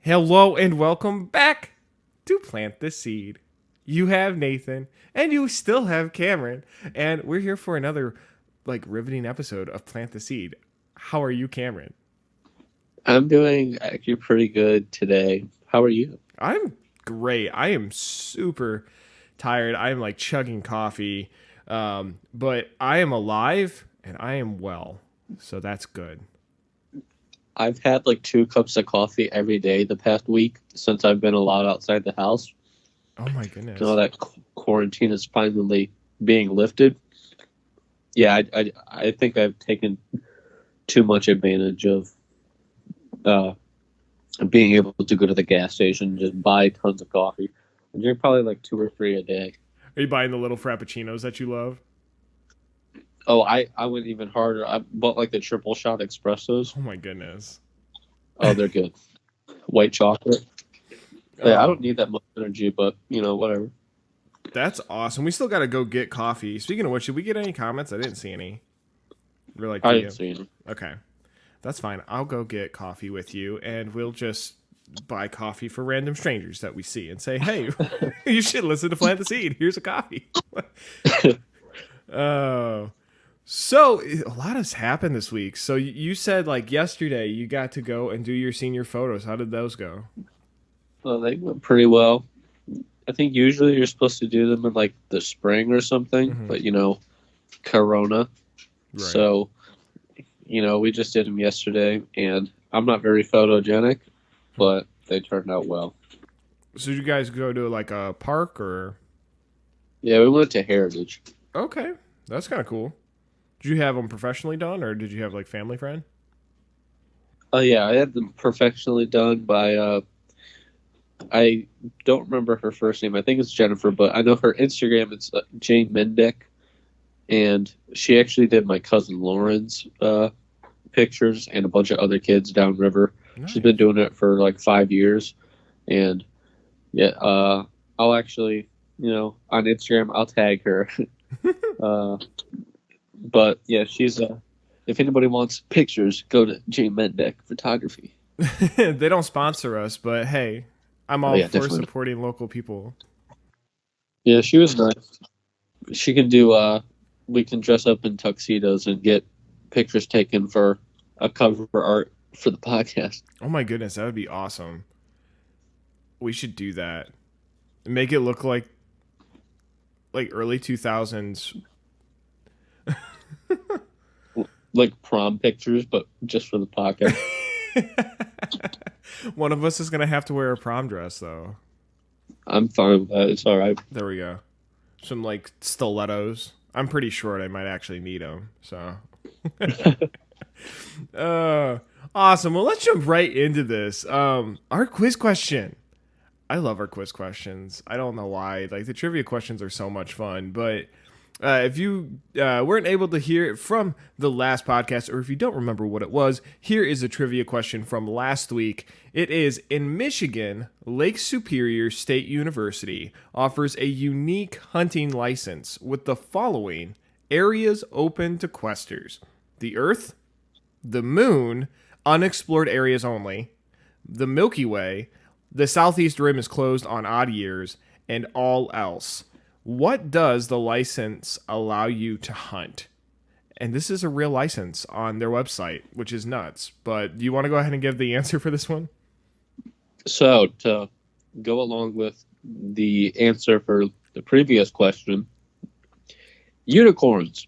Hello and welcome back to Plant the Seed. You have Nathan and you still have Cameron, and we're here for another riveting episode of Plant the Seed. How are you, Cameron? I'm doing actually pretty good today. How are you? I'm great. I am super tired. I am chugging coffee, but I am alive and I am well, so that's good. I've had like 2 cups of coffee every day the past week since I've been allowed outside the house. Oh my goodness! Now that quarantine is finally being lifted. Yeah, I think I've taken too much advantage of being able to go to the gas station and just buy tons of coffee. I drink probably like 2 or 3 a day. Are you buying the little frappuccinos that you love? Oh, I went even harder. I bought like the triple shot espressos. Oh my goodness! Oh, they're good. White chocolate. Yeah, I don't need that much energy, but whatever. That's awesome. We still got to go get coffee. Speaking of which, did we get any comments? I didn't see any. I didn't see any. Okay, that's fine. I'll go get coffee with you, and we'll just buy coffee for random strangers that we see and say, "Hey, you should listen to Plant the Seed. Here's a coffee." Oh. So a lot has happened this week. So you said yesterday you got to go and do your senior photos. How did those go? Well, they went pretty well. I think usually you're supposed to do them in like the spring or something, but Corona. Right. So, we just did them yesterday, and I'm not very photogenic, but they turned out well. So did you guys go to a park or? Yeah, we went to Heritage. Okay, that's kind of cool. Did you have them professionally done, or did you have family friend? Oh yeah, I had them professionally done by. I don't remember her first name. I think it's Jennifer, but I know her Instagram. It's Jane Mendick, and she actually did my cousin Lauren's pictures and a bunch of other kids downriver. Nice. She's been doing it for 5 years, and yeah, I'll actually, on Instagram, I'll tag her. But yeah, she's if anybody wants pictures, go to Jane Mendick Photography. They don't sponsor us, but hey, I'm all for definitely supporting local people. Yeah, she was nice. She can do we can dress up in tuxedos and get pictures taken for a cover art for the podcast. Oh my goodness, that would be awesome. We should do that. Make it look like early 2000s. Like prom pictures, but just for the podcast. One of us is going to have to wear a prom dress, though. I'm fine with that. It's all right. There we go. Some stilettos. I'm pretty short. I might actually need them. So, awesome. Well, let's jump right into this. Our quiz question. I love our quiz questions. I don't know why. The trivia questions are so much fun, but if you weren't able to hear it from the last podcast, or if you don't remember what it was, here is a trivia question from last week. It is, in Michigan, Lake Superior State University offers a unique hunting license with the following areas open to questers: the Earth, the Moon, unexplored areas only, the Milky Way, the Southeast Rim is closed on odd years, and all else. What does the license allow you to hunt? And this is a real license on their website, which is nuts. But do you want to go ahead and give the answer for this one? So, to go along with the answer for the previous question, unicorns,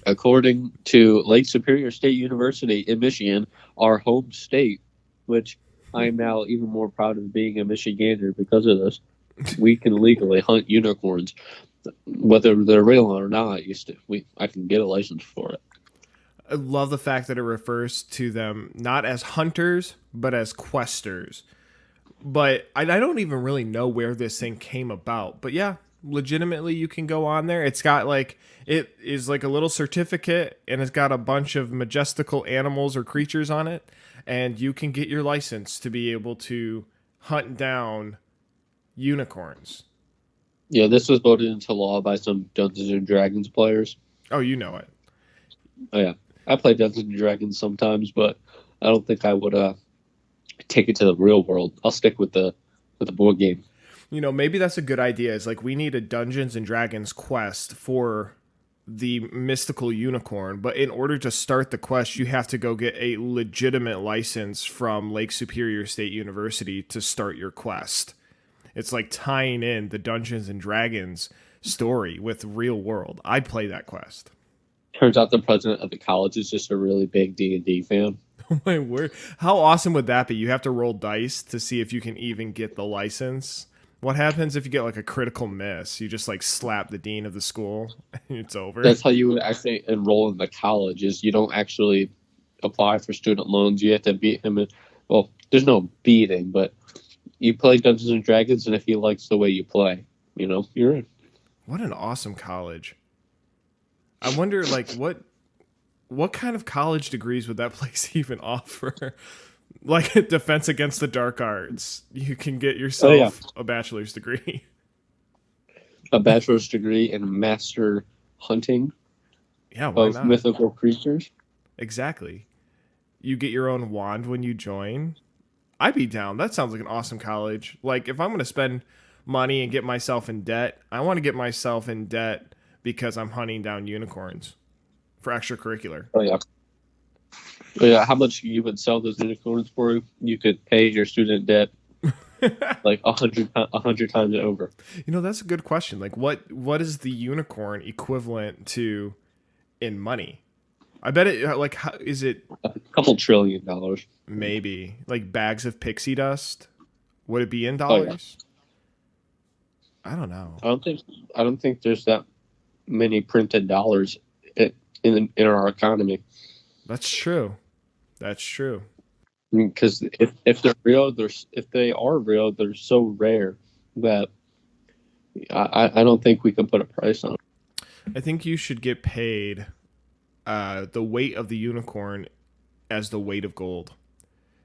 according to Lake Superior State University in Michigan, our home state, which I am now even more proud of being a Michigander because of this. We can legally hunt unicorns, whether they're real or not. I can get a license for it. I love the fact that it refers to them not as hunters, but as questers. But I don't even really know where this thing came about. But yeah, legitimately, you can go on there. It's got it is a little certificate, and it's got a bunch of majestical animals or creatures on it, and you can get your license to be able to hunt down unicorns. Yeah, this was voted into law by some Dungeons and Dragons players. Oh, you know it. Oh yeah, I play Dungeons and Dragons sometimes, but I don't think I would take it to the real world. I'll stick with the board game. Maybe that's a good idea. Is like we need a Dungeons and Dragons quest for the mystical unicorn, but in order to start the quest, you have to go get a legitimate license from Lake Superior State University to start your quest. It's like tying in the Dungeons and Dragons story with real world. I'd play that quest. Turns out the president of the college is just a really big D&D fan. Oh my word. How awesome would that be? You have to roll dice to see if you can even get the license. What happens if you get like a critical miss? You just like slap the dean of the school and it's over. That's how you would actually enroll in the college. Is you don't actually apply for student loans. You have to beat him. Well, there's no beating, but you play Dungeons and Dragons, and if he likes the way you play, you're in. What an awesome college. I wonder like what kind of college degrees would that place even offer? Like a defense against the dark arts. You can get yourself a bachelor's degree. A bachelor's degree in master hunting Yeah, why of not? mythical creatures. Exactly. You get your own wand when you join. I'd be down. That sounds like an awesome college. Like if I'm going to spend money and get myself in debt, I want to get myself in debt because I'm hunting down unicorns for extracurricular. Oh yeah. Oh, yeah, how much you would sell those unicorns for? You could pay your student debt like 100 times over. That's a good question. Like what is the unicorn equivalent to in money? I bet it like how, is it A couple $1 trillion. maybe like bags of pixie dust? Would it be in Oh yeah. dollars? I don't know. I don't think there's that many printed dollars in our economy. That's true. That's true. Because if they're real, if they are real, they're so rare that I don't think we can put a price on it. I think you should get paid the weight of the unicorn as the weight of gold.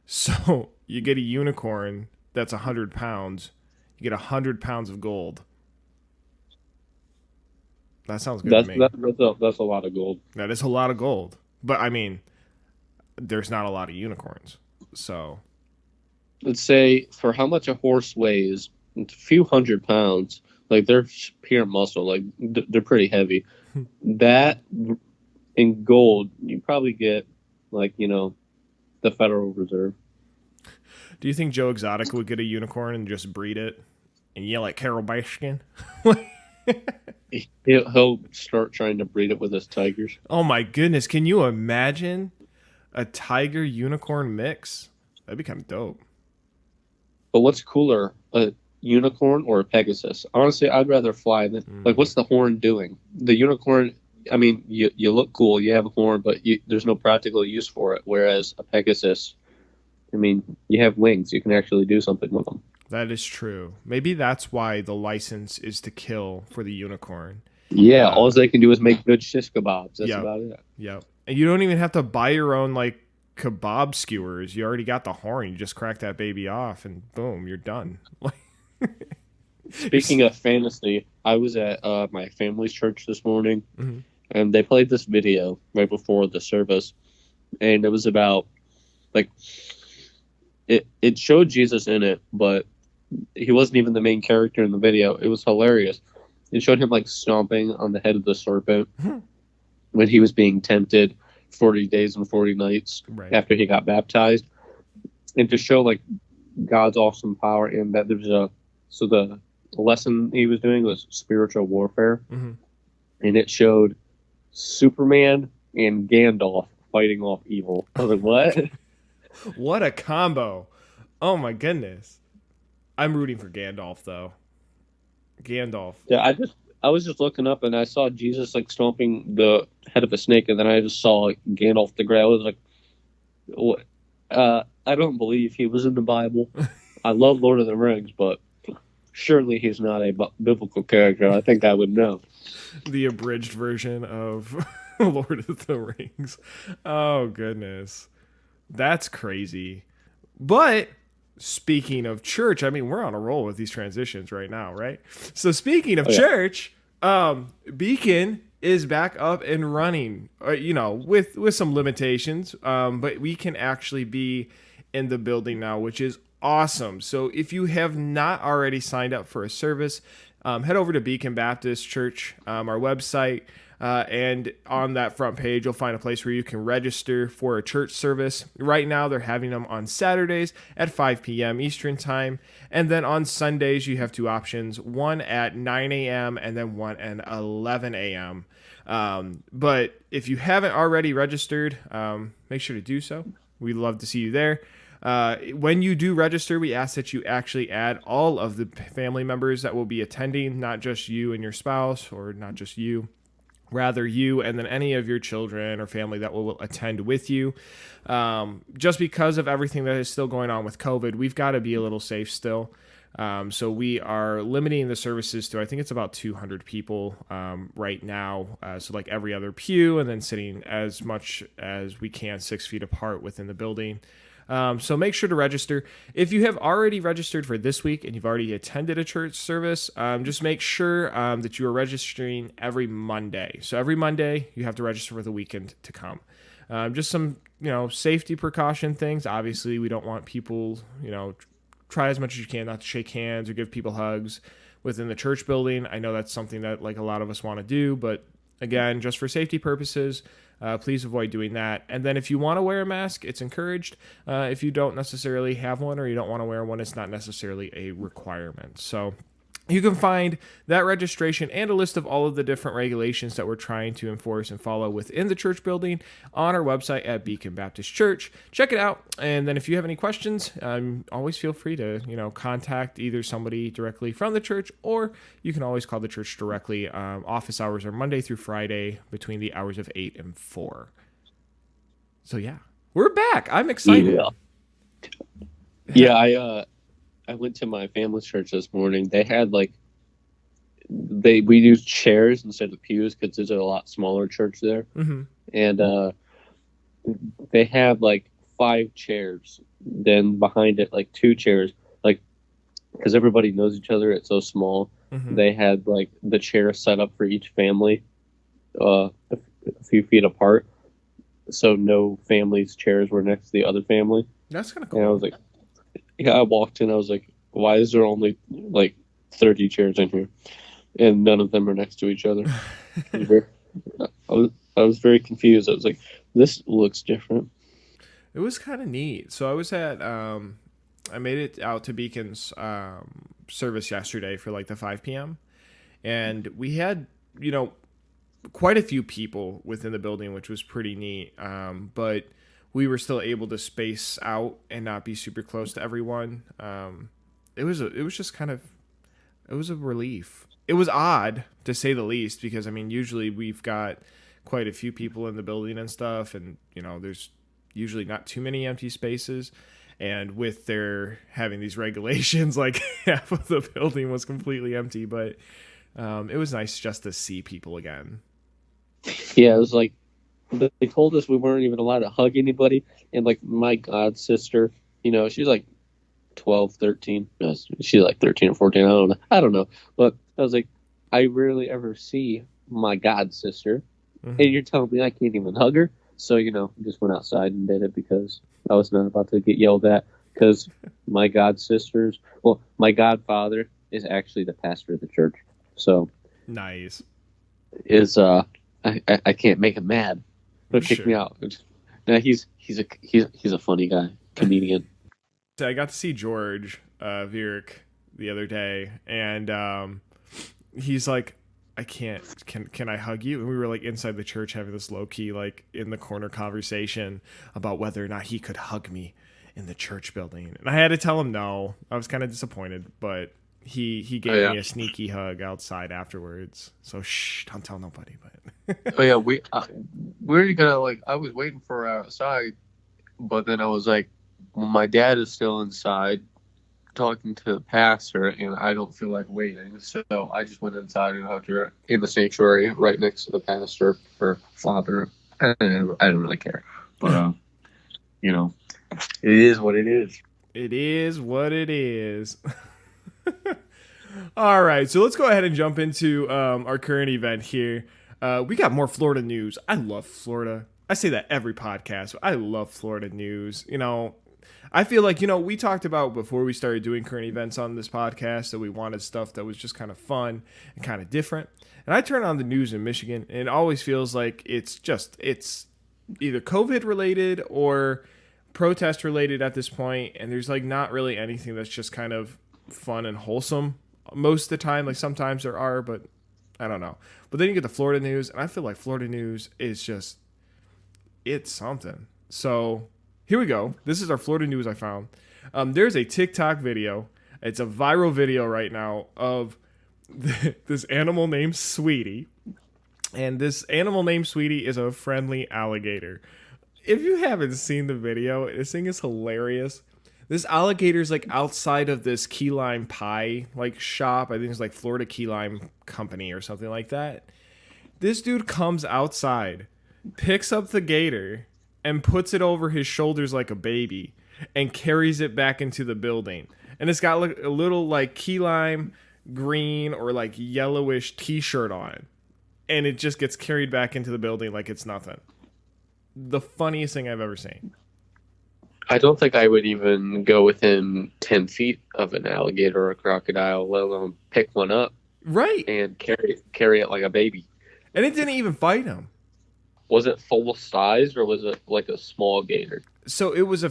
So you get a unicorn that's 100 pounds, you get 100 pounds of gold. That sounds good to me. That's a lot of gold. That is a lot of gold. But I mean, there's not a lot of unicorns. So Let's say for how much a horse weighs, it's a few 100 pounds. Like they're pure muscle. Like they're pretty heavy. That in gold, you probably get like the Federal Reserve. do you think Joe Exotic would get a unicorn and just breed it and yell at Carol Baskin? He'll start trying to breed it with his tigers. Oh my goodness. Can you imagine a tiger unicorn mix? That'd be kind of dope. But what's cooler, a unicorn or a Pegasus? Honestly, I'd rather fly than like. What's the horn doing? The unicorn. I mean, you look cool, you have a horn, but there's no practical use for it. Whereas a Pegasus, I mean, you have wings, you can actually do something with them. That is true. Maybe that's why the license is to kill for the unicorn. Yeah, all they can do is make good shish kebabs. That's yeah. about it. Yep. And you don't even have to buy your own like kebab skewers. You already got the horn. You just crack that baby off and boom, you're done. Speaking of fantasy, I was at my family's church this morning, Mhm. and they played this video right before the service, and it was about like it showed Jesus in it, but he wasn't even the main character in the video. It was hilarious. It showed him like stomping on the head of the serpent when he was being tempted 40 days and 40 nights Right. after he got baptized, and to show like God's awesome power, and that there's the lesson he was doing was spiritual warfare, Mhm. and it showed Superman and Gandalf fighting off evil. I was like, what? What a combo. Oh my goodness. I'm rooting for Gandalf though. Gandalf. Yeah, I was just looking up and I saw Jesus like stomping the head of a snake, and then I just saw like, Gandalf the Grey. I was like, what? I don't believe he was in the Bible. I love Lord of the Rings, but surely he's not a biblical character. I think I would know. The abridged version of Lord of the Rings. Oh goodness. That's crazy. But speaking of church, I mean, we're on a roll with these transitions right now, right? So speaking of church, Beacon is back up and running, with some limitations, but we can actually be in the building now, which is awesome. So if you have not already signed up for a service, head over to Beacon Baptist Church, our website. And on that front page, you'll find a place where you can register for a church service. Right now, they're having them on Saturdays at 5 p.m. Eastern Time. And then on Sundays, you have two options, one at 9 a.m. and then one at 11 a.m. But if you haven't already registered, make sure to do so. We'd love to see you there. When you do register, we ask that you actually add all of the family members that will be attending, not just you and your spouse, or not just you. Rather you and then any of your children or family that will attend with you. Just because of everything that is still going on with COVID, we've got to be a little safe still. So we are limiting the services to, I think it's about 200 people right now. So like every other pew, and then sitting as much as we can 6 feet apart within the building. So make sure to register. If you have already registered for this week and you've already attended a church service, just make sure that you are registering every Monday. So every Monday you have to register for the weekend to come. Just some, safety precaution things. Obviously, we don't want people, try as much as you can not to shake hands or give people hugs within the church building. I know that's something that like a lot of us want to do, but again, just for safety purposes, please avoid doing that. And then if you want to wear a mask, it's encouraged. If you don't necessarily have one or you don't want to wear one, it's not necessarily a requirement. So you can find that registration and a list of all of the different regulations that we're trying to enforce and follow within the church building on our website at Beacon Baptist Church. Check it out. And then if you have any questions, always feel free to, contact either somebody directly from the church, or you can always call the church directly. Office hours are Monday through Friday between the hours of 8 and 4. So yeah, we're back. I'm excited. Yeah, I went to my family's church this morning. They had we used chairs instead of pews because there's a lot smaller church there. Mm-hmm. And they had 5 chairs. Then behind it, 2 chairs. Because everybody knows each other, it's so small. Mm-hmm. They had the chair set up for each family, a few feet apart, so no family's chairs were next to the other family. That's kind of cool. And I was like. Yeah, I walked in. I was like, "Why is there only 30 chairs in here, and none of them are next to each other?" I was very confused. I was like, "This looks different." It was kind of neat. So I was at I made it out to Beacon's service yesterday for the 5 p.m. and we had quite a few people within the building, which was pretty neat. But we were still able to space out and not be super close to everyone. It was a relief. It was odd to say the least, because usually we've got quite a few people in the building and stuff, and there's usually not too many empty spaces. And with their having these regulations, half of the building was completely empty. But it was nice just to see people again. Yeah, it was they told us we weren't even allowed to hug anybody. And my god sister, she's 12, 13. No, she's 13 or 14. I don't know. But I was I rarely ever see my god sister. Mm-hmm. And you're telling me I can't even hug her? So, just went outside and did it because I was not about to get yelled at. Because my god my godfather is actually the pastor of the church. So nice. I can't make him mad. He'll kick me out. No, he's a funny guy, comedian. I got to see George Vierik the other day, and he's like, "I can't. Can I hug you?" And we were inside the church having this low key in the corner conversation about whether or not he could hug me in the church building, and I had to tell him no. I was kind of disappointed, but he gave me a sneaky hug outside afterwards. So shh, don't tell nobody. But oh yeah, we're gonna I was waiting for her outside, but then I was my dad is still inside talking to the pastor, and I don't feel like waiting, so I just went inside and hugged her in the sanctuary right next to the pastor, her father. I don't really care, but it is what it is. It is what it is. All right, so let's go ahead and jump into our current event here. We got more Florida news. I love Florida. I say that every podcast, but I love Florida news. I feel like, we talked about before we started doing current events on this podcast that we wanted stuff that was just kind of fun and kind of different. And I turn on the news in Michigan and it always feels like it's either COVID related or protest related at this point. And there's like not really anything that's just kind of fun and wholesome most of the time. Like sometimes there are, but I don't know. But then you get the Florida news, and I feel like Florida news is just, it's something. So here we go. This is our Florida news I found. There's a TikTok video. It's a viral video right now of this animal named Sweetie. And this animal named Sweetie is a friendly alligator. If you haven't seen the video, this thing is hilarious. This alligator's like outside of this key lime pie like shop. I think it's like Florida Key Lime Company or something like that. This dude comes outside, picks up the gator, and puts it over his shoulders like a baby and carries it back into the building. And it's got like a little like key lime green or like yellowish t-shirt on. And it just gets carried back into the building like it's nothing. The funniest thing I've ever seen. I don't think I would even go within 10 feet of an alligator or a crocodile, let alone pick one up. Right. And carry it like a baby. And it didn't even fight him. Was it full size or was it like a small gator? So it was I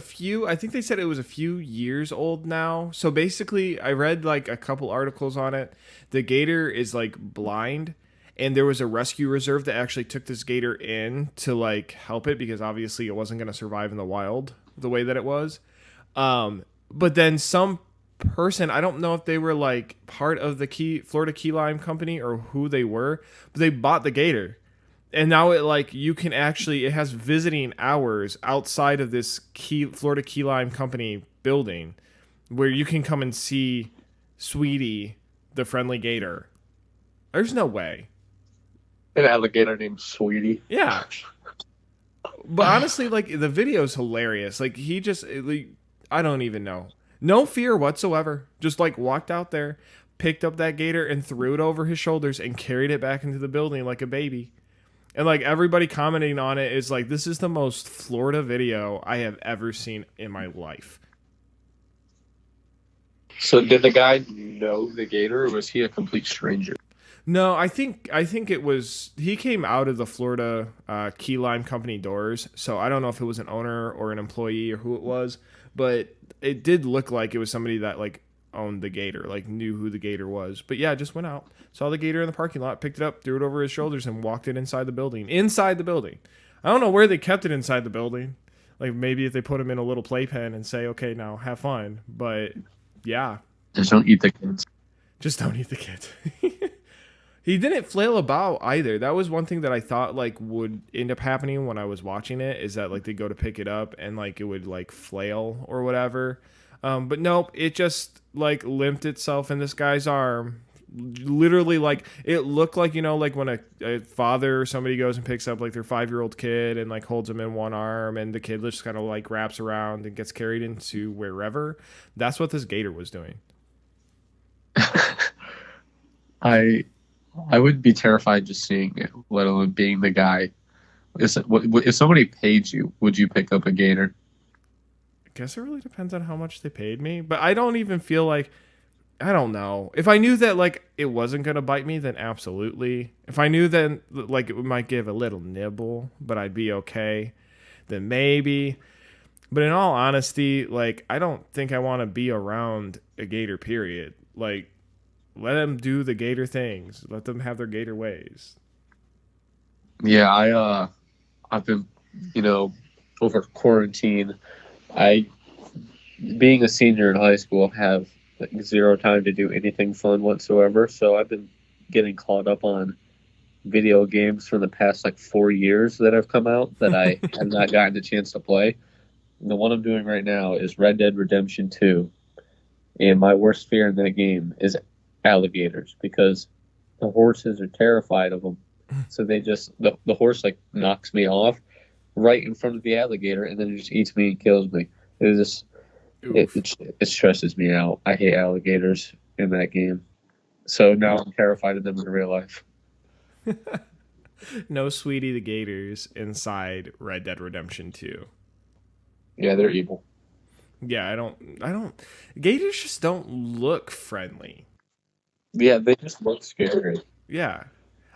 think they said it was a few years old now. So basically, I read like a couple articles on it. The gator is like blind, and there was a rescue reserve that actually took this gator in to like help it because obviously it wasn't going to survive in the wild the way that it was. But then some person, I don't know if they were like part of the Florida Key Lime Company or who they were, but they bought the gator. And now it has visiting hours outside of this Florida Key Lime Company building where you can come and see Sweetie, the friendly gator. There's no way. An alligator named Sweetie. Yeah. But honestly, like, the video's hilarious. Like, I don't even know. No fear whatsoever. Just, like, walked out there, picked up that gator, and threw it over his shoulders and carried it back into the building like a baby. And, like, everybody commenting on it is like, this is the most Florida video I have ever seen in my life. So did the guy know the gator, or was he a complete stranger? No, I think it was, he came out of the Florida Key Lime Company doors, so I don't know if it was an owner or an employee or who it was, but it did look like it was somebody that like owned the gator, like knew who the gator was. But yeah, just went out, saw the gator in the parking lot, picked it up, threw it over his shoulders, and walked it inside the building. Inside the building. I don't know where they kept it inside the building. Like maybe if they put him in a little playpen and say, okay, now have fun. But yeah. Just don't eat the kids. Just don't eat the kids. He didn't flail about either. That was one thing that I thought like would end up happening when I was watching it, is that like they go to pick it up and like it would like flail or whatever. But nope, it just like limped itself in this guy's arm. Literally, like it looked like, like when a father or somebody goes and picks up like their 5-year-old kid and like holds him in one arm, and the kid just kind of like wraps around and gets carried into wherever. That's what this gator was doing. I would be terrified just seeing it, let alone being the guy. If somebody paid you, would you pick up a gator? I guess it really depends on how much they paid me, but I don't even feel like, I don't know. If I knew that like it wasn't going to bite me, then absolutely. If I knew that like it might give a little nibble, but I'd be okay, then maybe. But in all honesty, like I don't think I want to be around a gator, period. Like, let them do the gator things. Let them have their gator ways. Yeah, I've been, over quarantine, being a senior in high school, have like zero time to do anything fun whatsoever. So I've been getting caught up on video games for the past like 4 years that have come out that I have not gotten a chance to play. And the one I'm doing right now is Red Dead Redemption 2. And my worst fear in that game is alligators, because the horses are terrified of them. So they just, the horse like knocks me off right in front of the alligator, and then it just eats me and kills me. It stresses me out. I hate alligators in that game. So now I'm terrified of them in real life. No Sweetie the gators inside Red Dead Redemption 2. Yeah, they're evil. Yeah, I don't. Gators just don't look friendly. Yeah, they just look scary. Yeah.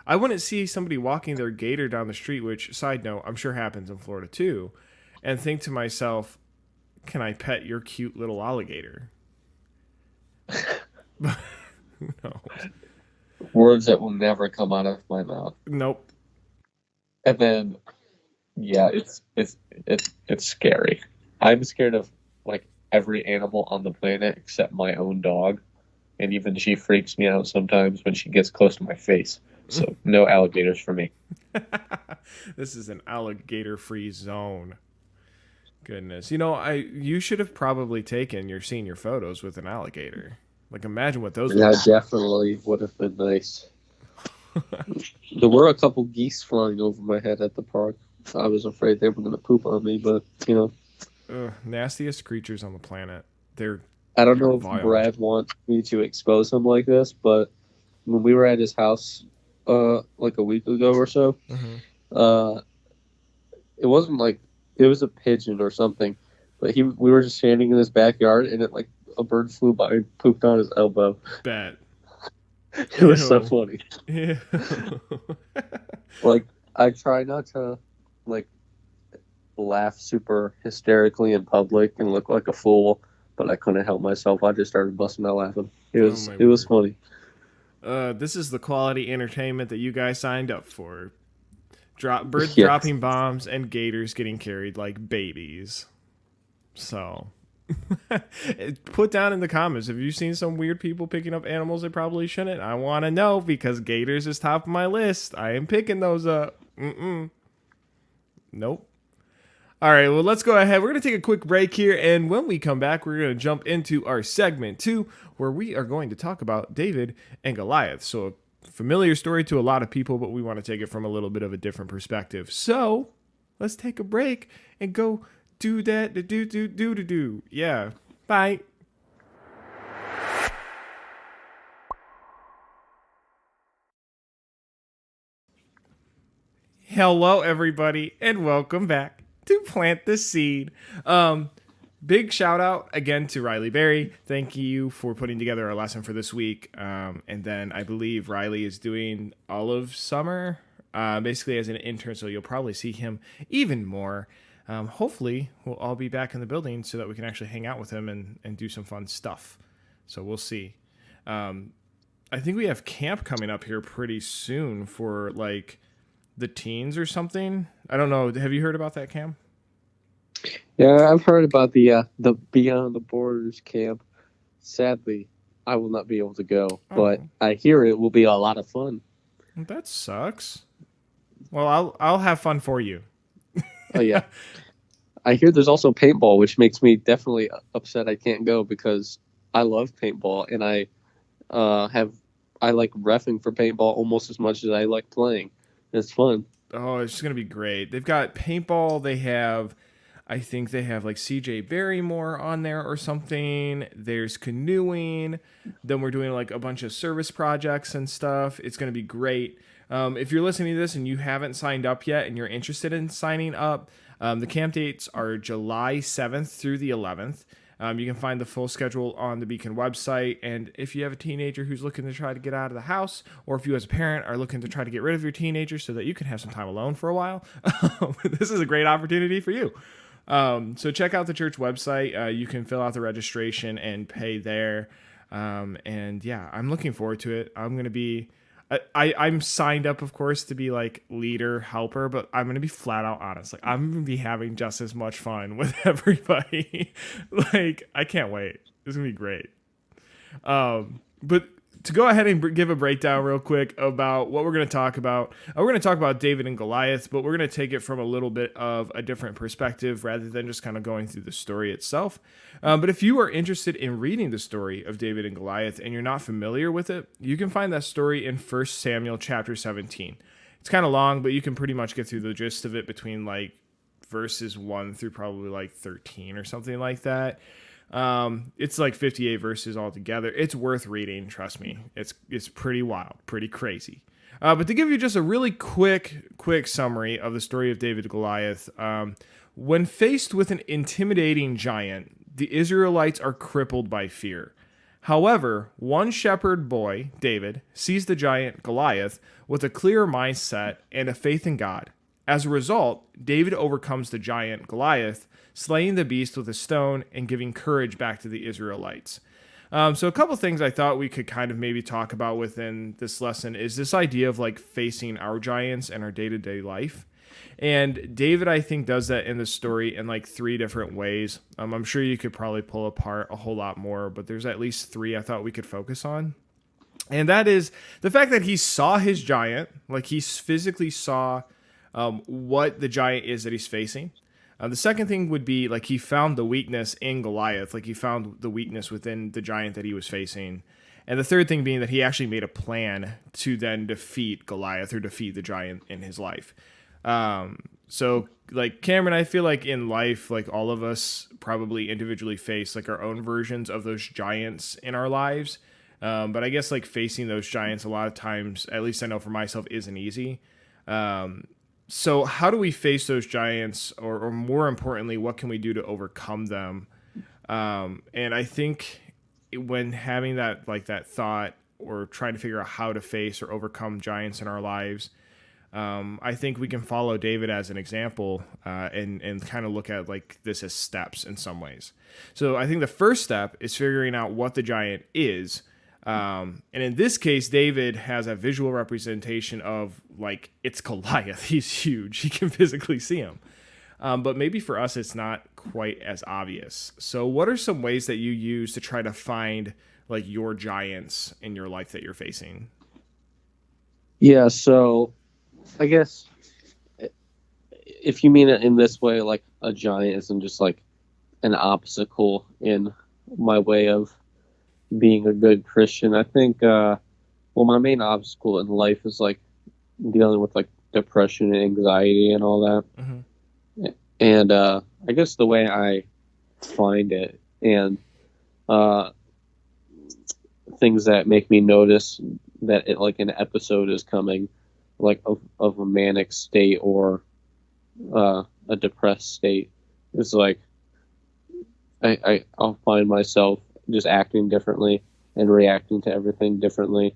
I wouldn't see somebody walking their gator down the street, which, side note, I'm sure happens in Florida too, and think to myself, can I pet your cute little alligator? No. Words that will never come out of my mouth. Nope. And then, yeah, it's scary. I'm scared of like every animal on the planet except my own dog, and even she freaks me out sometimes when she gets close to my face. So no alligators for me. This is an alligator-free zone. Goodness. You should have probably taken your senior photos with an alligator. Like, imagine what those Yeah, would definitely would have been nice. There were a couple geese flying over my head at the park. I was afraid they were going to poop on me, but nastiest creatures on the planet. They're I don't know if vile. Brad wants me to expose him like this, but when we were at his house, like a week ago or so, Mhm. it wasn't like it was a pigeon or something, but we were just standing in his backyard, and it like a bird flew by and pooped on his elbow. Bet. It was so Ew. funny. Ew. Like I try not to like laugh super hysterically in public and look like a fool, but I couldn't help myself. I just started busting out laughing. It was my it was word. funny. This is the quality entertainment that you guys signed up for. Birds Yeah. dropping bombs and gators getting carried like babies. So, put down in the comments, have you seen some weird people picking up animals they probably shouldn't? I want to know, because gators is top of my list. I am picking those up. Nope. All right, well, let's go ahead. We're going to take a quick break here, and when we come back, we're going to jump into our segment 2, where we are going to talk about David and Goliath. So, a familiar story to a lot of people, but we want to take it from a little bit of a different perspective. So, let's take a break and go do that, do. Yeah, bye. Hello, everybody, and welcome back to Plant the Seed. Big shout out again to Riley Berry. Thank you for putting together our lesson for this week. And then I believe Riley is doing all of summer, basically as an intern, so you'll probably see him even more. Hopefully, we'll all be back in the building so that we can actually hang out with him and do some fun stuff. So we'll see. I think we have camp coming up here pretty soon for like the teens or something. I don't know. Have you heard about that, Cam? Yeah, I've heard about the Beyond the Borders camp. Sadly, I will not be able to go, but I hear it will be a lot of fun. That sucks. Well, I'll have fun for you. Oh yeah, I hear there's also paintball, which makes me definitely upset I can't go because I love paintball and I like reffing for paintball almost as much as I like playing. It's fun. Oh, it's just gonna be great. They've got paintball. I think they have like CJ Barrymore on there or something. There's canoeing. Then we're doing like a bunch of service projects and stuff. It's gonna be great. If you're listening to this and you haven't signed up yet and you're interested in signing up, the camp dates are July 7th through the 11th. You can find the full schedule on the Beacon website. And if you have a teenager who's looking to try to get out of the house, or if you as a parent are looking to try to get rid of your teenager so that you can have some time alone for a while, this is a great opportunity for you. So check out the church website. You can fill out the registration and pay there. And yeah, I'm looking forward to it. I'm going to be... I'm signed up, of course, to be like leader, helper, but I'm going to be flat out honest. Like, I'm going to be having just as much fun with everybody. Like, I can't wait. It's going to be great. But to go ahead and give a breakdown real quick about what we're going to talk about, we're going to talk about David and Goliath, but we're going to take it from a little bit of a different perspective rather than just kind of going through the story itself. But if you are interested in reading the story of David and Goliath and you're not familiar with it, you can find that story in 1 Samuel chapter 17. It's kind of long, but you can pretty much get through the gist of it between like verses 1 through probably like 13 or something like that. It's like 58 verses altogether. It's worth reading, trust me. It's pretty wild, pretty crazy. But to give you just a really quick summary of the story of David and Goliath, when faced with an intimidating giant, the Israelites are crippled by fear. However, one shepherd boy, David, sees the giant Goliath with a clear mindset and a faith in God. As a result, David overcomes the giant Goliath, slaying the beast with a stone and giving courage back to the Israelites. So a couple things I thought we could kind of maybe talk about within this lesson is this idea of like facing our giants in our day-to-day life. And David, I think, does that in the story in like three different ways. I'm sure you could probably pull apart a whole lot more, but there's at least three I thought we could focus on. And that is the fact that he saw his giant, like he physically saw what the giant is that he's facing. The second thing would be like he found the weakness in Goliath, like he found the weakness within the giant that he was facing. And the third thing being that he actually made a plan to then defeat Goliath or defeat the giant in his life. So like Cameron, I feel like in life, like all of us probably individually face like our own versions of those giants in our lives. But I guess like facing those giants a lot of times, at least I know for myself, isn't easy. So how do we face those giants, or more importantly, what can we do to overcome them? And I think when having that like that thought or trying to figure out how to face or overcome giants in our lives, I think we can follow David as an example and kind of look at like this as steps in some ways. So I think the first step is figuring out what the giant is. And in this case, David has a visual representation of like it's Goliath. He's huge. He can physically see him. But maybe for us, it's not quite as obvious. So what are some ways that you use to try to find like your giants in your life that you're facing? Yeah, so I guess if you mean it in this way, like a giant isn't just like an obstacle in my way of being a good Christian. I think, my main obstacle in life is like dealing with like depression and anxiety and all that. Mm-hmm. And I guess the way I find it and things that make me notice that it, like an episode is coming, like of a manic state or a depressed state, is like I'll find myself just acting differently and reacting to everything differently,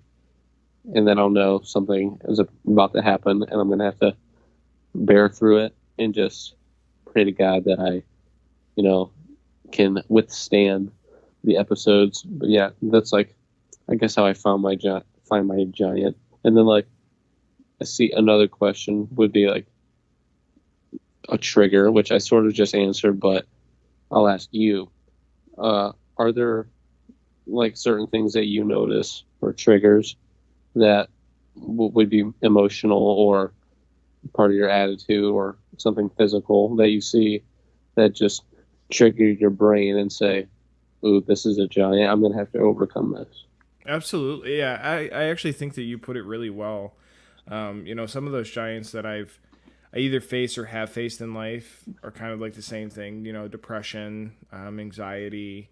and then I'll know something is about to happen, and I'm gonna have to bear through it and just pray to God that I, can withstand the episodes. But yeah, that's like, I guess how I found find my giant. And then like, I see another question would be like a trigger, which I sort of just answered, but I'll ask you, are there like certain things that you notice or triggers that would be emotional or part of your attitude or something physical that you see that just trigger your brain and say, ooh, this is a giant, I'm going to have to overcome this? Absolutely. Yeah. I actually think that you put it really well. Some of those giants that I either face or have faced in life are kind of like the same thing, depression, anxiety.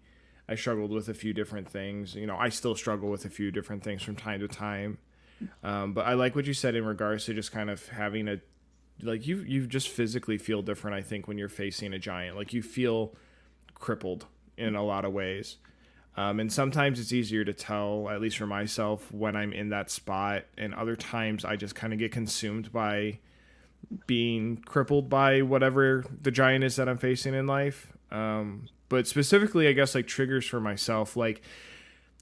I struggled with a few different things. I still struggle with a few different things from time to time. But I like what you said in regards to just kind of having you just physically feel different, I think, when you're facing a giant. Like you feel crippled in a lot of ways. And sometimes it's easier to tell, at least for myself, when I'm in that spot. And other times I just kind of get consumed by being crippled by whatever the giant is that I'm facing in life. But specifically, I guess like triggers for myself, like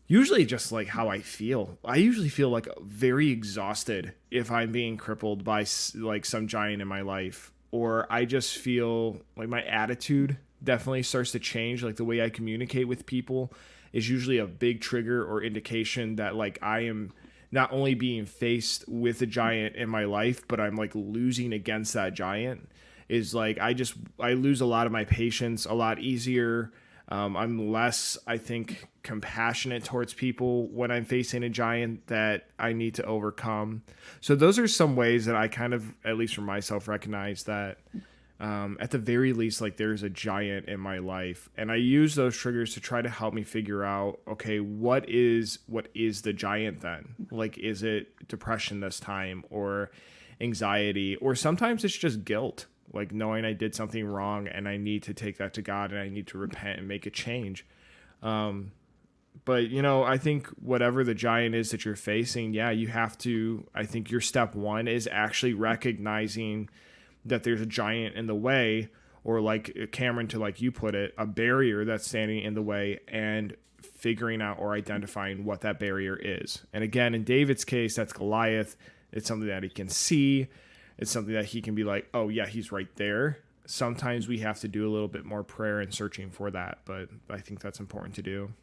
usually just like how I feel. I usually feel like very exhausted if I'm being crippled by like some giant in my life, or I just feel like my attitude definitely starts to change. Like the way I communicate with people is usually a big trigger or indication that like I am not only being faced with a giant in my life, but I'm like losing against that giant. Is like I lose a lot of my patience a lot easier. I'm less, I think, compassionate towards people when I'm facing a giant that I need to overcome. So those are some ways that I kind of, at least for myself, recognize that at the very least, like there's a giant in my life, and I use those triggers to try to help me figure out, okay, what is the giant then? Like, is it depression this time, or anxiety, or sometimes it's just guilt? like knowing I did something wrong and I need to take that to God and I need to repent and make a change. But I think whatever the giant is that you're facing, yeah, you have to. I think your step one is actually recognizing that there's a giant in the way, or like Cameron, to like you put it, a barrier that's standing in the way, and figuring out or identifying what that barrier is. And again, in David's case, that's Goliath. It's something that he can see. It's something that he can be like, oh yeah, he's right there. Sometimes we have to do a little bit more prayer and searching for that, but I think that's important to do.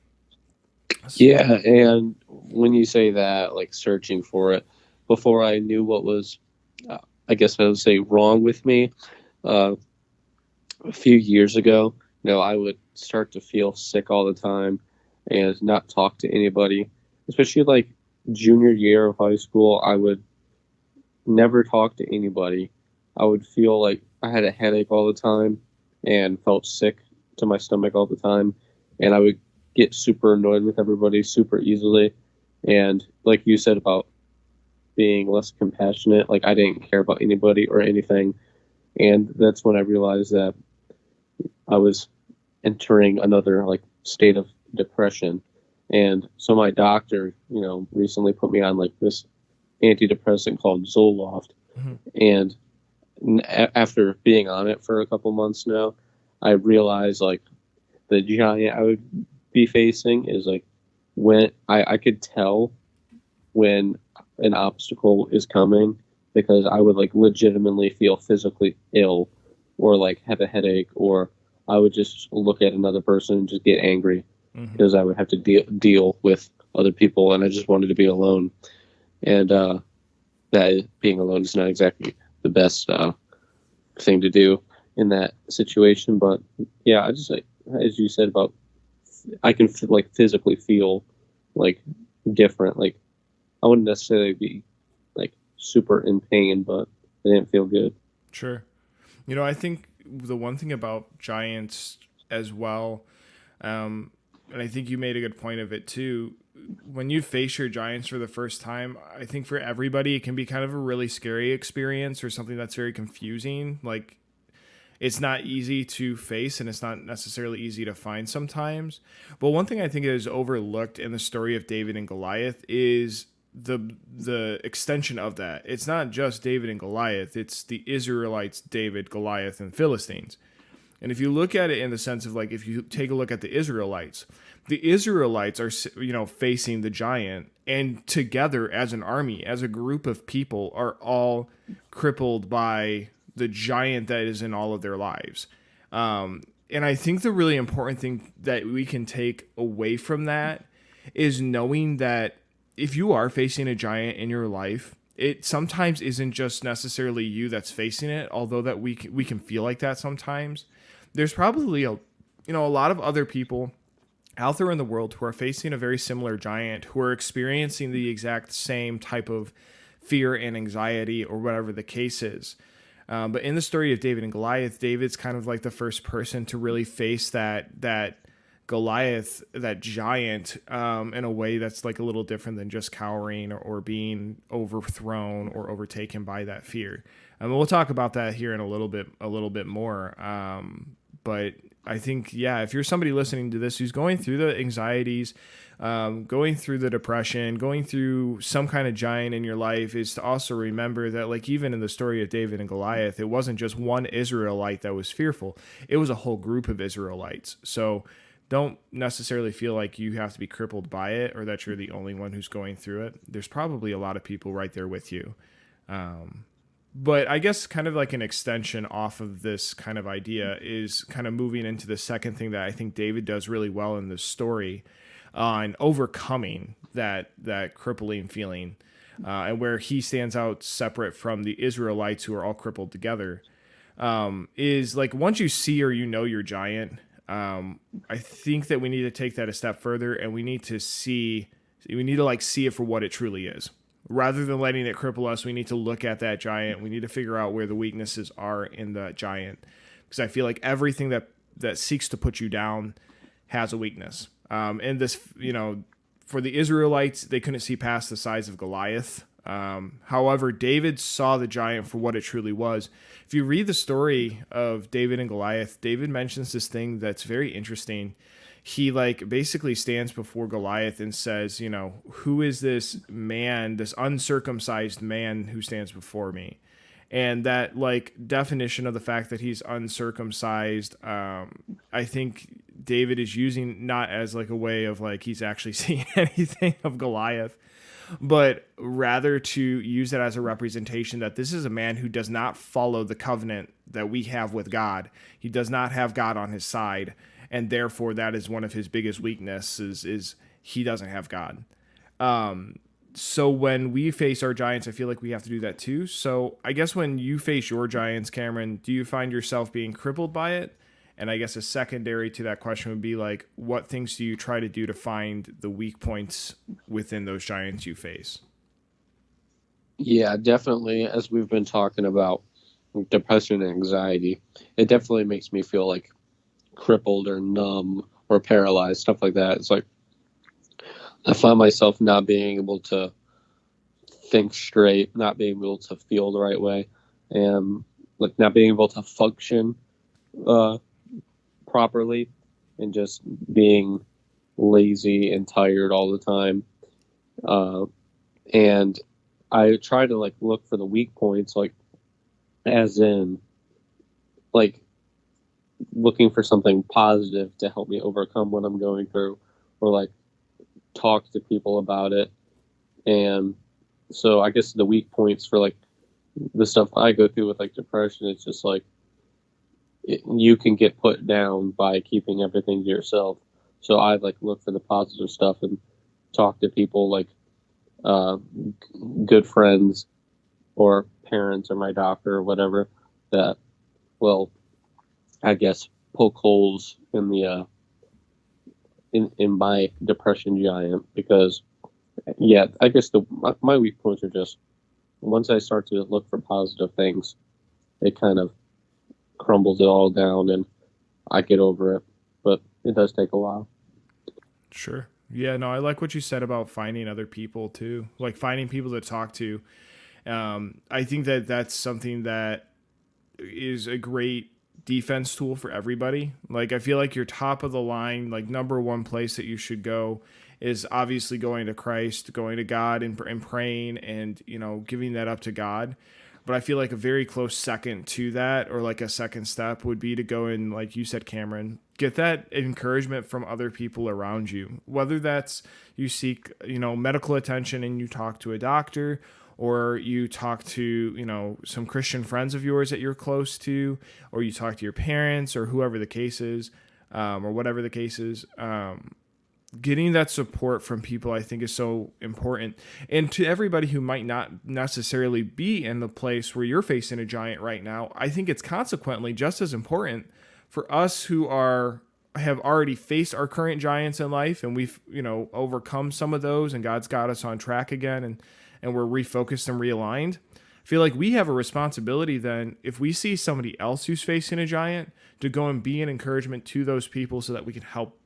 Yeah, and when you say that, like searching for it, before I knew what was, I guess I would say, wrong with me, uh, a few years ago, I would start to feel sick all the time and not talk to anybody, especially like junior year of high school. I would never talk to anybody. I would feel like I had a headache all the time and felt sick to my stomach all the time. And I would get super annoyed with everybody super easily. And like you said about being less compassionate, like I didn't care about anybody or anything. And that's when I realized that I was entering another like state of depression. And so my doctor, recently put me on like this antidepressant called Zoloft. Mm-hmm. And after being on it for a couple months now, I realized like the giant I would be facing is like when I could tell when an obstacle is coming, because I would like legitimately feel physically ill or like have a headache, or I would just look at another person and just get angry because I would have to deal with other people and I just wanted to be alone. And that being alone is not exactly the best thing to do in that situation. But yeah, I just like, as you said about, I can like physically feel like different. Like I wouldn't necessarily be like super in pain, but I didn't feel good. Sure. I think the one thing about giants as well, and I think you made a good point of it too, when you face your giants for the first time, I think for everybody, it can be kind of a really scary experience or something that's very confusing. Like, it's not easy to face and it's not necessarily easy to find sometimes. But one thing I think is overlooked in the story of David and Goliath is the extension of that. It's not just David and Goliath, it's the Israelites, David, Goliath, and Philistines. And if you look at it in the sense of like, if you take a look at the Israelites are, facing the giant, and together as an army, as a group of people, are all crippled by the giant that is in all of their lives. And I think the really important thing that we can take away from that is knowing that if you are facing a giant in your life, it sometimes isn't just necessarily you that's facing it, although that we can feel like that sometimes. There's probably a lot of other people out there in the world who are facing a very similar giant, who are experiencing the exact same type of fear and anxiety or whatever the case is. But in the story of David and Goliath, David's kind of like the first person to really face that Goliath, that giant, in a way that's like a little different than just cowering or being overthrown or overtaken by that fear. And we'll talk about that here in a little bit more. But I think, yeah, if you're somebody listening to this who's going through the anxieties, going through the depression, going through some kind of giant in your life, is to also remember that, like, even in the story of David and Goliath, it wasn't just one Israelite that was fearful. It was a whole group of Israelites. So don't necessarily feel like you have to be crippled by it or that you're the only one who's going through it. There's probably a lot of people right there with you. But I guess kind of like an extension off of this kind of idea is kind of moving into the second thing that I think David does really well in this story on overcoming that crippling feeling, and where he stands out separate from the Israelites who are all crippled together, is like, once you see or your giant, I think that we need to take that a step further, and we need to see it for what it truly is. Rather than letting it cripple us, we need to look at that giant. We need to figure out where the weaknesses are in the giant, because I feel like everything that seeks to put you down has a weakness. And this, for the Israelites, they couldn't see past the size of Goliath. However, David saw the giant for what it truly was. If you read the story of David and Goliath, David mentions this thing that's very interesting. He like basically stands before Goliath and says, you know, who is this man, this uncircumcised man who stands before me? And that like definition of the fact that he's uncircumcised, I think David is using not as like a way of like he's actually seeing anything of Goliath, but rather to use it as a representation that this is a man who does not follow the covenant that we have with God. He does not have God on his side, and therefore that is one of his biggest weaknesses is he doesn't have God. So when we face our giants, I feel like we have to do that too. So I guess when you face your giants, Cameron, do you find yourself being crippled by it? And I guess a secondary to that question would be like, what things do you try to do to find the weak points within those giants you face? Yeah, definitely. As we've been talking about depression and anxiety, it definitely makes me feel like crippled or numb or paralyzed, stuff like that. It's like I find myself not being able to think straight, not being able to feel the right way, and like not being able to function properly, and just being lazy and tired all the time. And I try to like look for the weak points, like as in like looking for something positive to help me overcome what I'm going through, or like talk to people about it. And so I guess the weak points for like the stuff I go through with like depression, it's just like you can get put down by keeping everything to yourself. So I like look for the positive stuff and talk to people like good friends or parents or my doctor or whatever that will, I guess, poke holes in the in my depression giant. Because yeah, I guess my weak points are just once I start to look for positive things, it kind of crumbles it all down and I get over it. But it does take a while. Sure. Yeah, no, I like what you said about finding other people too, like finding people to talk to. I think that that's something that is a great defense tool for everybody. Like, I feel like your top of the line, like number one place that you should go is obviously going to Christ, going to God and praying and, you know, giving that up to God. But I feel like a very close second to that, or like a second step, would be to go and, like you said, Cameron, get that encouragement from other people around you. Whether that's you seek, you know, medical attention and you talk to a doctor, or you talk to, you know, some Christian friends of yours that you're close to, or you talk to your parents or whoever the case is, or whatever the case is. Getting that support from people, I think, is so important. And to everybody who might not necessarily be in the place where you're facing a giant right now, I think it's consequently just as important for us who have already faced our current giants in life, and we've, you know, overcome some of those, and God's got us on track again, and we're refocused and realigned. I feel like we have a responsibility then, if we see somebody else who's facing a giant, to go and be an encouragement to those people so that we can help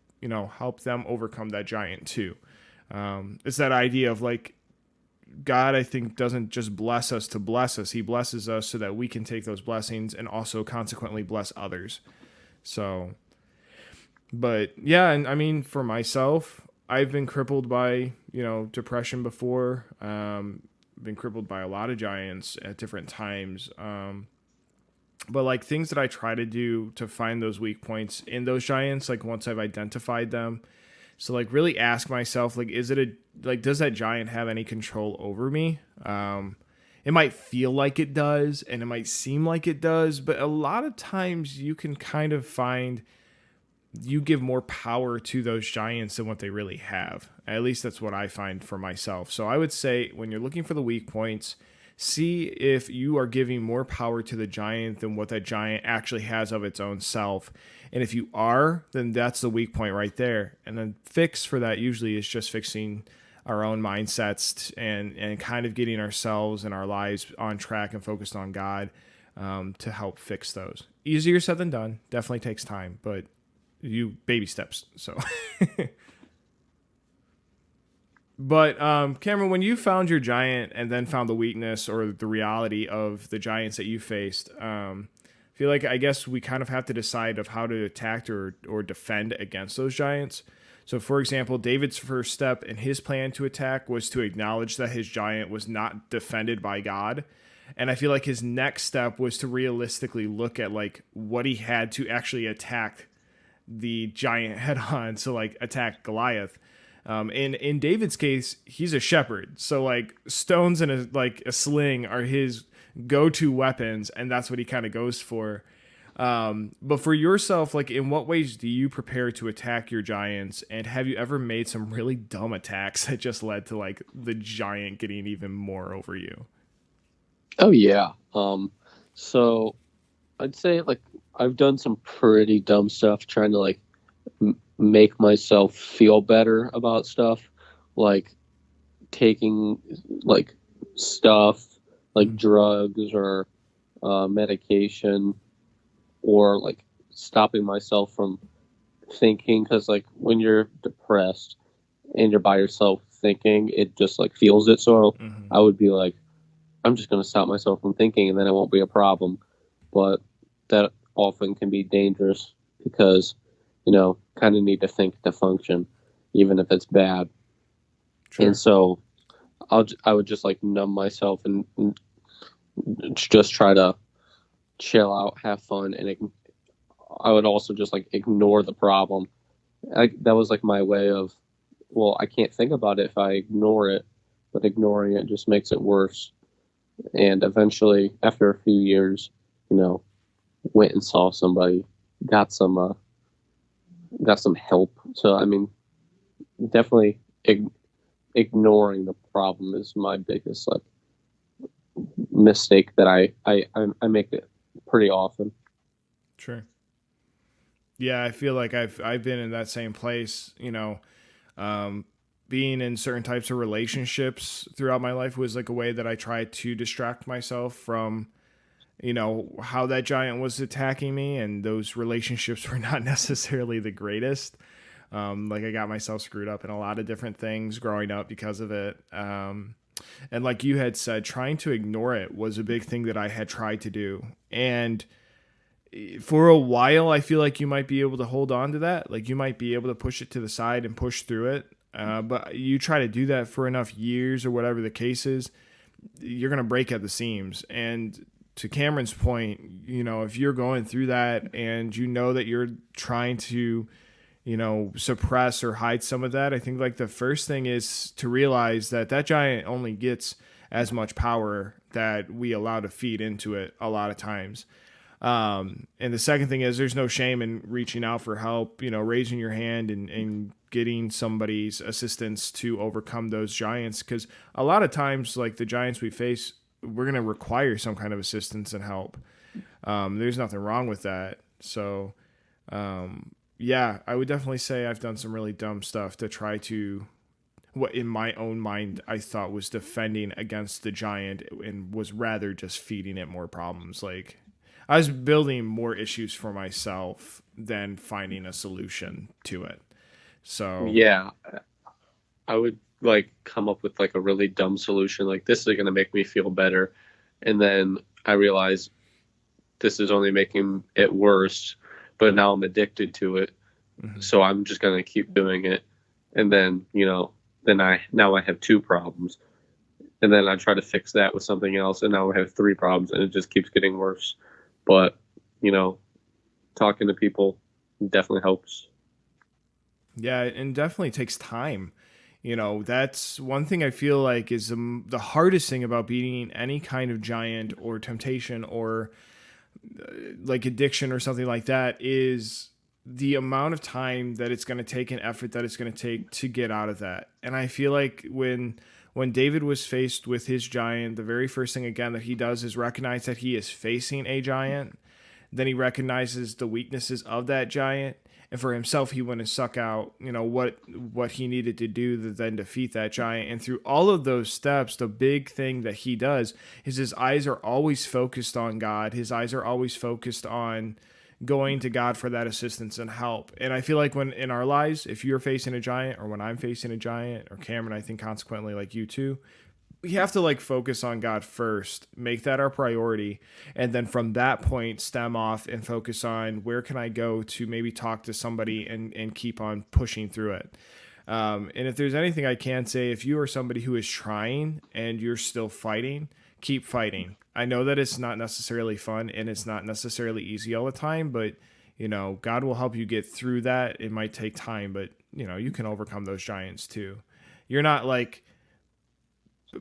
them overcome that giant too. It's that idea of like, God, I think, doesn't just bless us to bless us. He blesses us so that we can take those blessings and also consequently bless others. So, but yeah, and I mean, for myself, I've been crippled by, you know, depression before. Been crippled by a lot of giants at different times. But like things that I try to do to find those weak points in those giants, like once I've identified them. So like really ask myself, like, does that giant have any control over me? It might feel like it does, and it might seem like it does, but a lot of times you can kind of find you give more power to those giants than what they really have. At least that's what I find for myself. So I would say when you're looking for the weak points, see if you are giving more power to the giant than what that giant actually has of its own self. And if you are, then that's the weak point right there. And then fix for that usually is just fixing our own mindsets and kind of getting ourselves and our lives on track and focused on God, to help fix those. Easier said than done. Definitely takes time, but baby steps. So But Cameron, when you found your giant and then found the weakness or the reality of the giants that you faced, I feel like I guess we kind of have to decide of how to attack or defend against those giants. So, for example, David's first step in his plan to attack was to acknowledge that his giant was not defended by God. And I feel like his next step was to realistically look at like what he had to actually attack the giant head on. So like attack Goliath. In David's case, he's a shepherd, so like stones and a sling are his go-to weapons, and that's what he kind of goes for. But for yourself, like in what ways do you prepare to attack your giants, and have you ever made some really dumb attacks that just led to like the giant getting even more over you? Oh yeah. So I'd say like I've done some pretty dumb stuff trying to like make myself feel better about stuff, like taking like stuff like drugs or medication, or like stopping myself from thinking, because like when you're depressed and you're by yourself thinking, it just like feels it. So Mm-hmm. I would be like, I'm just going to stop myself from thinking, and then it won't be a problem. But that often can be dangerous because, kind of need to think to function, even if it's bad. And Sure. so I would just like numb myself and just try to chill out, have fun, and I would also just like ignore the problem. That was like my way of, well, I can't think about it if I ignore it, but ignoring it just makes it worse. And eventually, after a few years, you know, went and saw somebody, got some help. So I mean, definitely ignoring the problem is my biggest like mistake that I make it pretty often. Sure. Yeah, I feel like I've been in that same place. Um, being in certain types of relationships throughout my life was like a way that I tried to distract myself from how that giant was attacking me, and those relationships were not necessarily the greatest. Like I got myself screwed up in a lot of different things growing up because of it. And like you had said, trying to ignore it was a big thing that I had tried to do. And for a while, I feel like you might be able to hold on to that. Like you might be able to push it to the side and push through it. But you try to do that for enough years or whatever the case is, you're going to break at the seams. And to Cameron's point, if you're going through that and you know that you're trying to, suppress or hide some of that, I think like the first thing is to realize that that giant only gets as much power that we allow to feed into it a lot of times. And the second thing is there's no shame in reaching out for help, raising your hand and getting somebody's assistance to overcome those giants. Cause a lot of times, like the giants we face, we're going to require some kind of assistance and help. There's nothing wrong with that. So, yeah, I would definitely say I've done some really dumb stuff to try to, what in my own mind I thought was defending against the giant, and was rather just feeding it more problems. Like I was building more issues for myself than finding a solution to it. So, Yeah, I would like come up with like a really dumb solution, like this is going to make me feel better, and then I realize this is only making it worse, but now I'm addicted to it, mhm, so I'm just going to keep doing it, and then then I have two problems, and then I try to fix that with something else, and now I have three problems, and it just keeps getting worse. But you know, talking to people definitely helps. yeah, and definitely takes time. That's one thing I feel like is the hardest thing about beating any kind of giant or temptation or like addiction or something like that is the amount of time that it's going to take and effort that it's going to take to get out of that. And I feel like when David was faced with his giant, the very first thing again that he does is recognize that he is facing a giant. Then he recognizes the weaknesses of that giant, and for himself he went and suck out what he needed to do to then defeat that giant. And through all of those steps, the big thing that he does is his eyes are always focused on God. His eyes are always focused on going to God for that assistance and help. And I feel like when in our lives, if you're facing a giant, or when I'm facing a giant, or Cameron, I think consequently like you too, we have to like focus on God first, make that our priority, and then from that point stem off and focus on where can I go to maybe talk to somebody and keep on pushing through it. And if there's anything I can say, if you are somebody who is trying and you're still fighting, keep fighting. I know that it's not necessarily fun and it's not necessarily easy all the time, but you know, God will help you get through that. It might take time, but you know, you can overcome those giants too. You're not like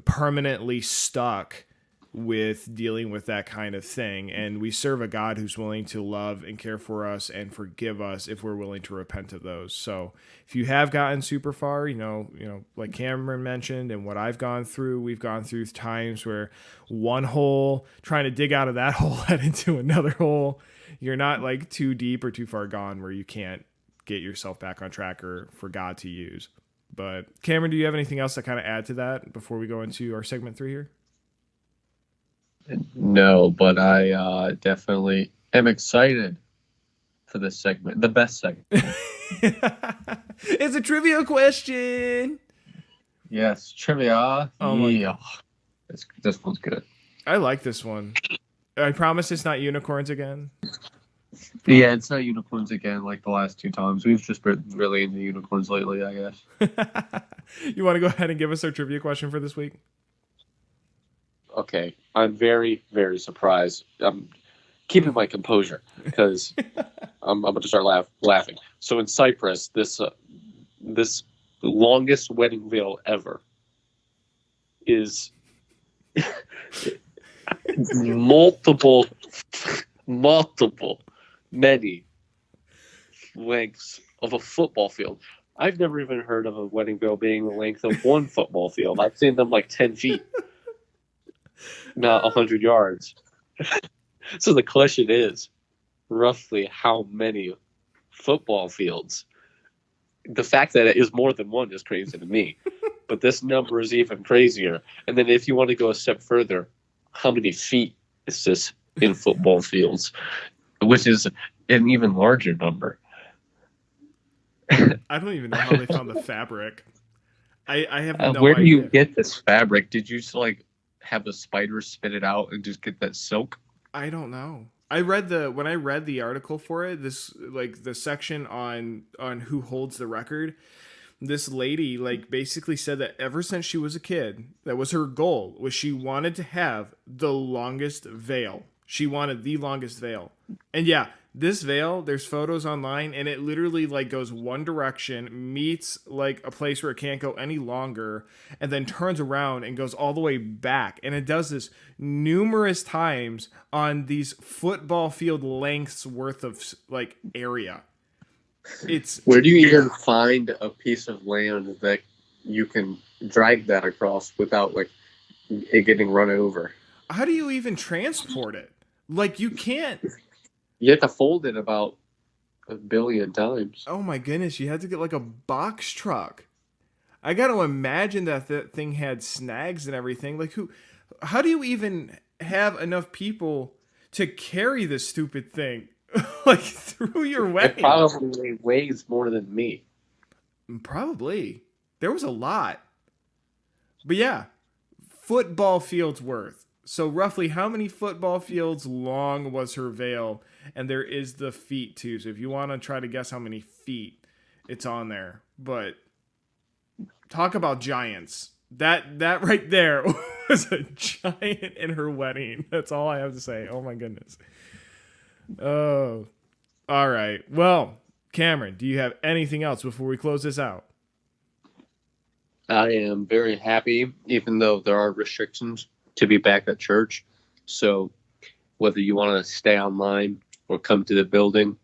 permanently stuck with dealing with that kind of thing. And we serve a God who's willing to love and care for us and forgive us if we're willing to repent of those. So if you have gotten super far, you know, like Cameron mentioned and what I've gone through, we've gone through times where one hole, trying to dig out of that hole, head into another hole. You're not like too deep or too far gone where you can't get yourself back on track or for God to use. But Cameron, do you have anything else to kind of add to that before we go into our segment 3 here? No, but I definitely am excited for this segment, the best segment. It's a trivia question. Yes, trivia. Oh my yeah, this one's good. I like this one. I promise it's not unicorns again. Yeah, it's not unicorns again like the last 2 times. We've just been really into unicorns lately, I guess. You want to go ahead and give us our trivia question for this week? Okay, I'm very, very surprised. I'm keeping my composure because I'm about to start laughing. So in Cyprus, this longest wedding veil ever is multiple, many lengths of a football field. I've never even heard of a wedding veil being the length of one football field. I've seen them like 10 feet. Not 100 yards. So the question is, roughly how many football fields? The fact that it is more than one is crazy to me. But this number is even crazier. And then if you want to go a step further, how many feet is this in football fields? Which is an even larger number. I don't even know how they found the fabric. I have no idea. Where do you get this fabric? Did you just like have the spider spit it out and just get that silk? I don't know. When I read the article for it, this like the section on who holds the record, this lady like basically said that ever since she was a kid, that was her goal, was she wanted to have the longest veil. She wanted the longest veil. And yeah, this veil, there's photos online and it literally like goes one direction, meets like a place where it can't go any longer, and then turns around and goes all the way back. And it does this numerous times on these football field lengths worth of like area. It's Where do you even find a piece of land that you can drag that across without like it getting run over? How do you even transport it? Like you can't. You have to fold it about 1 billion times. Oh my goodness, you had to get like a box truck. I got to imagine that thing had snags and everything. Like how do you even have enough people to carry this stupid thing like through your wedding? It probably weighs more than me. Probably. There was a lot. But yeah, football fields worth. So roughly how many football fields long was her veil? And there is the feet too. So if you want to try to guess how many feet, it's on there. But talk about giants. That right there was a giant in her wedding. That's all I have to say. Oh my goodness. Oh. All right. Well, Cameron, do you have anything else before we close this out? I am very happy, even though there are restrictions, to be back at church. So whether you want to stay online or come to the building,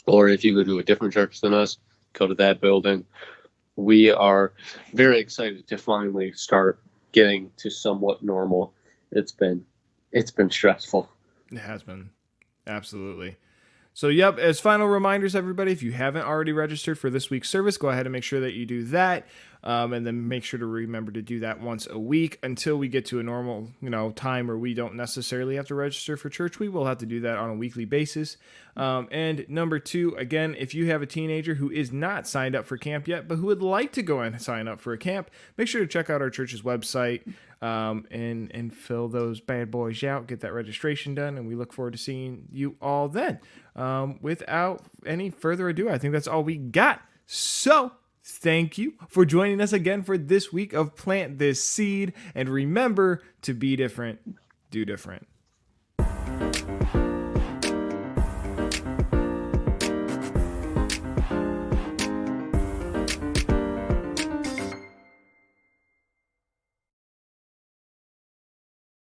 or if you go to a different church than us, go to that building, we are very excited to finally start getting to somewhat normal. It's been stressful. It has been. Absolutely. So, yep, as final reminders, everybody, if you haven't already registered for this week's service, go ahead and make sure that you do that. And then make sure to remember to do that once a week until we get to a normal, time where we don't necessarily have to register for church. We will have to do that on a weekly basis. And number 2, again, if you have a teenager who is not signed up for camp yet, but who would like to go and sign up for a camp, make sure to check out our church's website and fill those bad boys out, get that registration done, and we look forward to seeing you all then. Without any further ado, I think that's all we got. So, thank you for joining us again for this week of Plant This Seed, and remember to be different, do different.